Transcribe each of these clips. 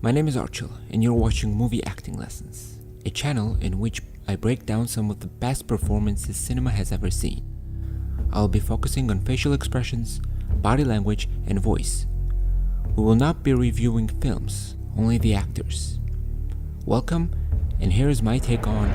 My name is Archil, and you're watching Movie Acting Lessons, a channel in which I break down some of the best performances cinema has ever seen. I'll be focusing on facial expressions, body language, and voice. We will not be reviewing films, only the actors. Welcome, and here is my take on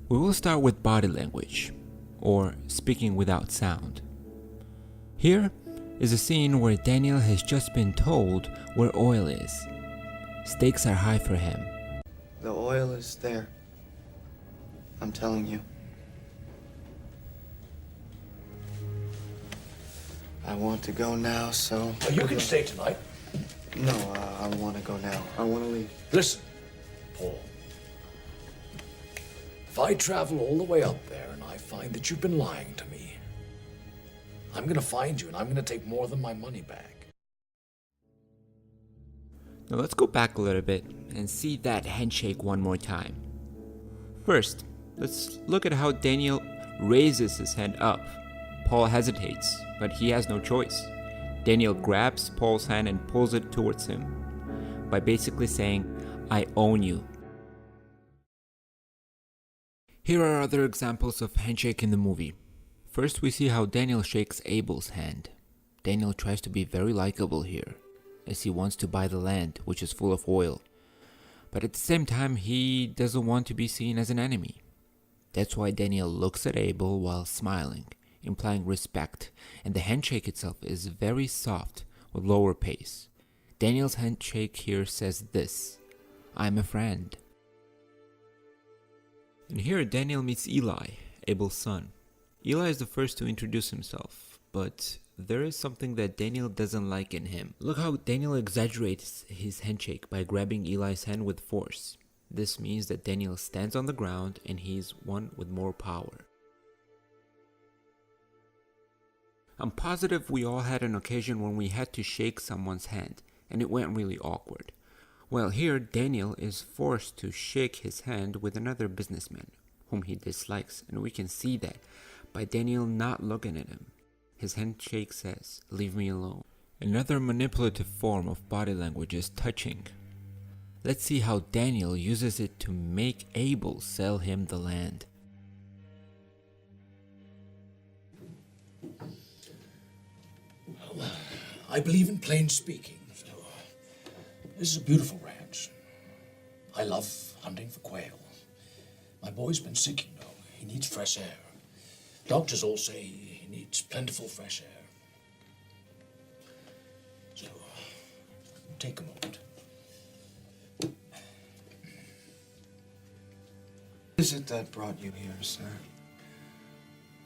We will start with body language, or speaking without sound. Here is a scene where Daniel has just been told where oil is. Stakes are high for him. The oil is there. I'm telling you. I want to go now, so... Oh, you can stay tonight. No, I want to go now. I want to leave. Listen, Paul. If I travel all the way up there and I find that you've been lying to me, I'm going to find you and I'm going to take more than my money back. Now let's go back a little bit and see that handshake one more time. First, let's look at how Daniel raises his hand up. Paul hesitates, but he has no choice. Daniel grabs Paul's hand and pulls it towards him by basically saying, "I own you." Here are other examples of handshake in the movie. First, we see how Daniel shakes Abel's hand. Daniel tries to be very likable here, as he wants to buy the land, which is full of oil. But at the same time, he doesn't want to be seen as an enemy. That's why Daniel looks at Abel while smiling, implying respect, and the handshake itself is very soft with lower pace. Daniel's handshake here says this: "I'm a friend." And here Daniel meets Eli, Abel's son. Eli is the first to introduce himself, but there is something that Daniel doesn't like in him. Look how Daniel exaggerates his handshake by grabbing Eli's hand with force. This means that Daniel stands on the ground and he's one with more power. I'm positive we all had an occasion when we had to shake someone's hand, and it went really awkward. Well, here Daniel is forced to shake his hand with another businessman whom he dislikes, and we can see that by Daniel not looking at him. His handshake says, "Leave me alone." Another manipulative form of body language is touching. Let's see how Daniel uses it to make Abel sell him the land. I believe in plain speaking. So, this is a beautiful ranch. I love hunting for quail. My boy's been sick, you know. He needs fresh air. Doctors all say he needs plentiful fresh air. So, take a moment. What is it that brought you here, sir?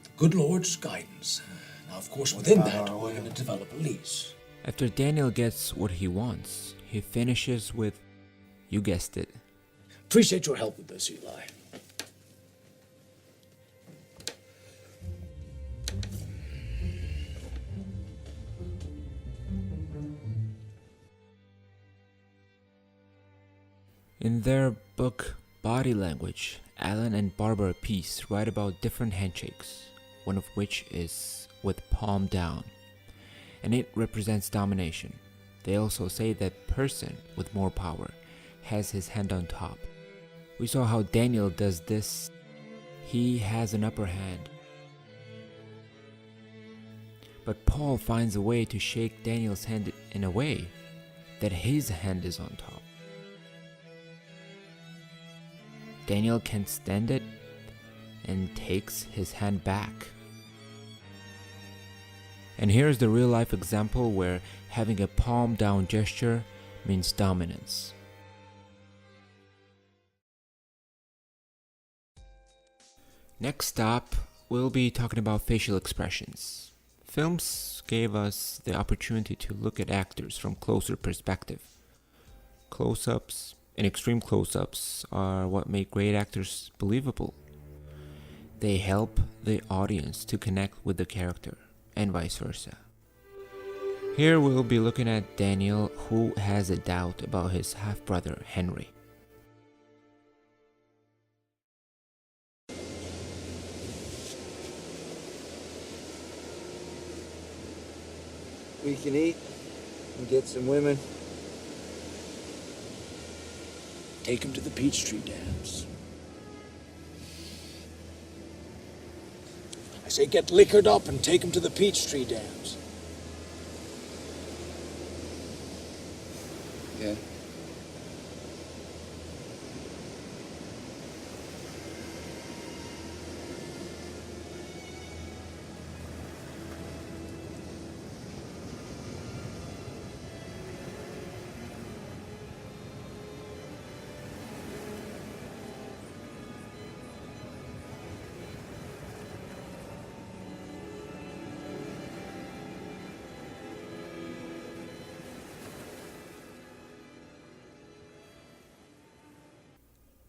The good Lord's guidance. Now, of course, within About that, our we're oil. going to develop a lease. After Daniel gets what he wants, he finishes with, you guessed it, Appreciate your help with this, Eli. In their book Body Language, Alan and Barbara Pease write about different handshakes, one of which is with palm down, and it represents domination. They also say that person with more power has his hand on top. We saw how Daniel does this. He has an upper hand. But Paul finds a way to shake Daniel's hand in a way that his hand is on top. Daniel can't stand it and takes his hand back. And here's the real life example where having a palm down gesture means dominance. Next up, we'll be talking about facial expressions. Films gave us the opportunity to look at actors from closer perspective. Close-ups, and extreme close-ups are what make great actors believable. They help the audience to connect with the character, and vice versa. Here we'll be looking at Daniel, who has a doubt about his half-brother Henry. We can eat and get some women. Take him to the Peachtree Dance. I say get liquored up and take him to the Peachtree Dance. Yeah.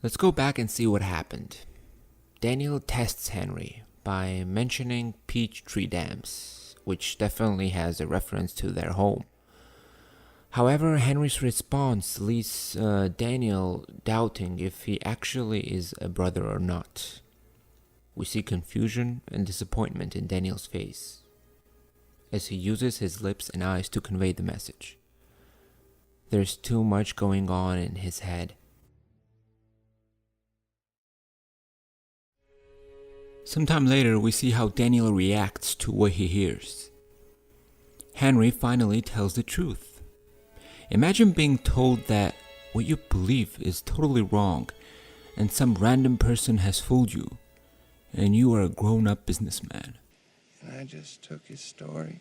Let's go back and see what happened. Daniel tests Henry by mentioning Peachtree Dams, which definitely has a reference to their home. However, Henry's response leaves Daniel doubting if he actually is a brother or not. We see confusion and disappointment in Daniel's face as he uses his lips and eyes to convey the message. There's too much going on in his head. Sometime later, we see how Daniel reacts to what he hears. Henry finally tells the truth. Imagine being told that what you believe is totally wrong and some random person has fooled you, and you are a grown-up businessman. And I just took his story,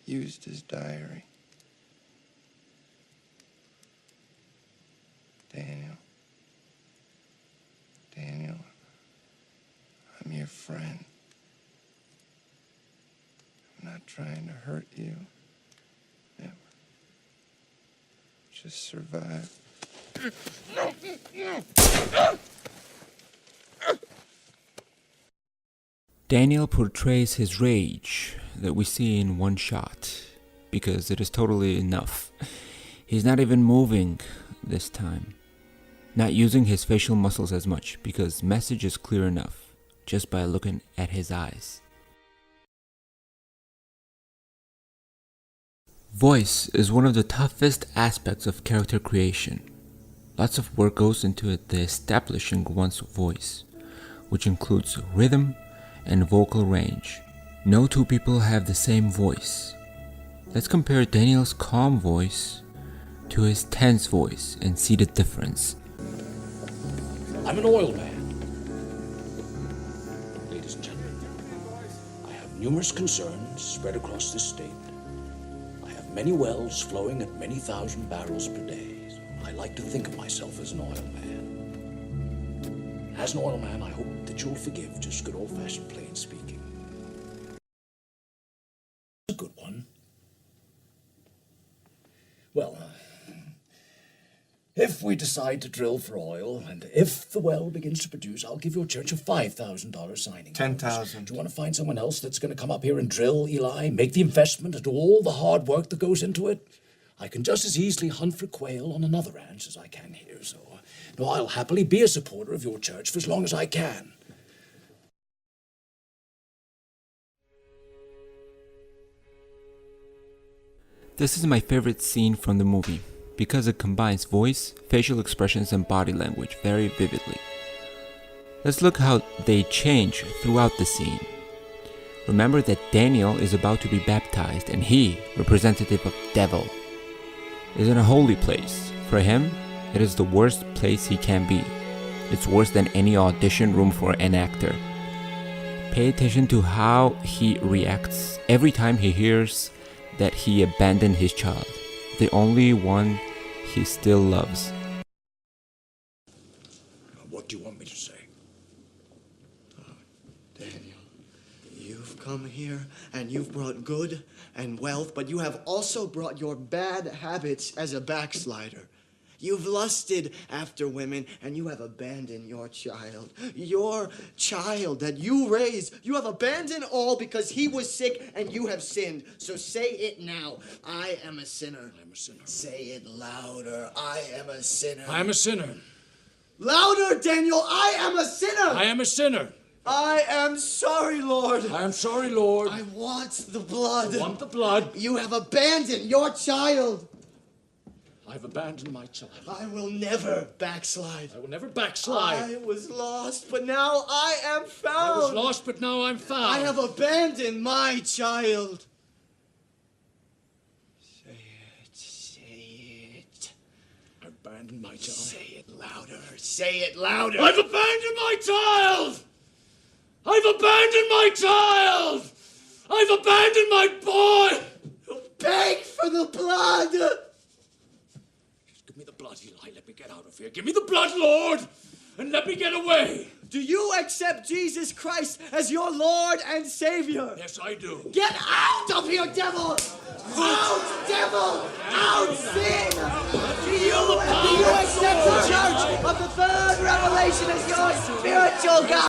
used his diary. Daniel, I'm your friend. I'm not trying to hurt you. Never. Just survive. Daniel portrays his rage that we see in one shot, because it is totally enough. He's not even moving this time. Not using his facial muscles as much, because message is clear enough just by looking at his eyes. Voice is one of the toughest aspects of character creation. Lots of work goes into the establishing one's voice, which includes rhythm and vocal range. No two people have the same voice. Let's compare Daniel's calm voice to his tense voice and see the difference. I'm an oil man. Ladies and gentlemen, I have numerous concerns spread across this state. I have many wells flowing at many thousand barrels per day. So I like to think of myself as an oil man. As an oil man, I hope that you'll forgive just good old-fashioned plain speaking. A good one. Well, if we decide to drill for oil, and if the well begins to produce, I'll give your church a $5,000 signing. $10,000. Do you want to find someone else that's going to come up here and drill, Eli? Make the investment and do all the hard work that goes into it? I can just as easily hunt for quail on another ranch as I can here, so no, I'll happily be a supporter of your church for as long as I can. This is my favorite scene from the movie, because it combines voice, facial expressions, and body language very vividly. Let's look how they change throughout the scene. Remember that Daniel is about to be baptized, and he, representative of devil, is in a holy place. For him, it is the worst place he can be. It's worse than any audition room for an actor. Pay attention to how he reacts every time he hears that he abandoned his child, the only one he still loves. What do you want me to say? Daniel, you've come here and you've brought good and wealth, but you have also brought your bad habits as a backslider. You've lusted after women, and you have abandoned your child. Your child that you raised, you have abandoned all because he was sick and you have sinned. So say it now. I am a sinner. I am a sinner. Say it louder. I am a sinner. I am a sinner. Louder, Daniel. I am a sinner. I am a sinner. I am sorry, Lord. I am sorry, Lord. I want the blood. I want the blood. You have abandoned your child. I've abandoned my child. I will never backslide. I will never backslide. I was lost, but now I am found. I was lost, but now I'm found. I have abandoned my child. Say it. I've abandoned my child. Say it louder. Say it louder. I've abandoned my child! I've abandoned my child! I've abandoned my boy! Beg for the blood. Give me the blood, Eli. Let me get out of here. Give me the blood, Lord, and let me get away. Do you accept Jesus Christ as your Lord and Savior? Yes, I do. Get out of here, devil! Out, devil! Out, sin! Do you accept the Church of the Third Revelation as your spiritual God?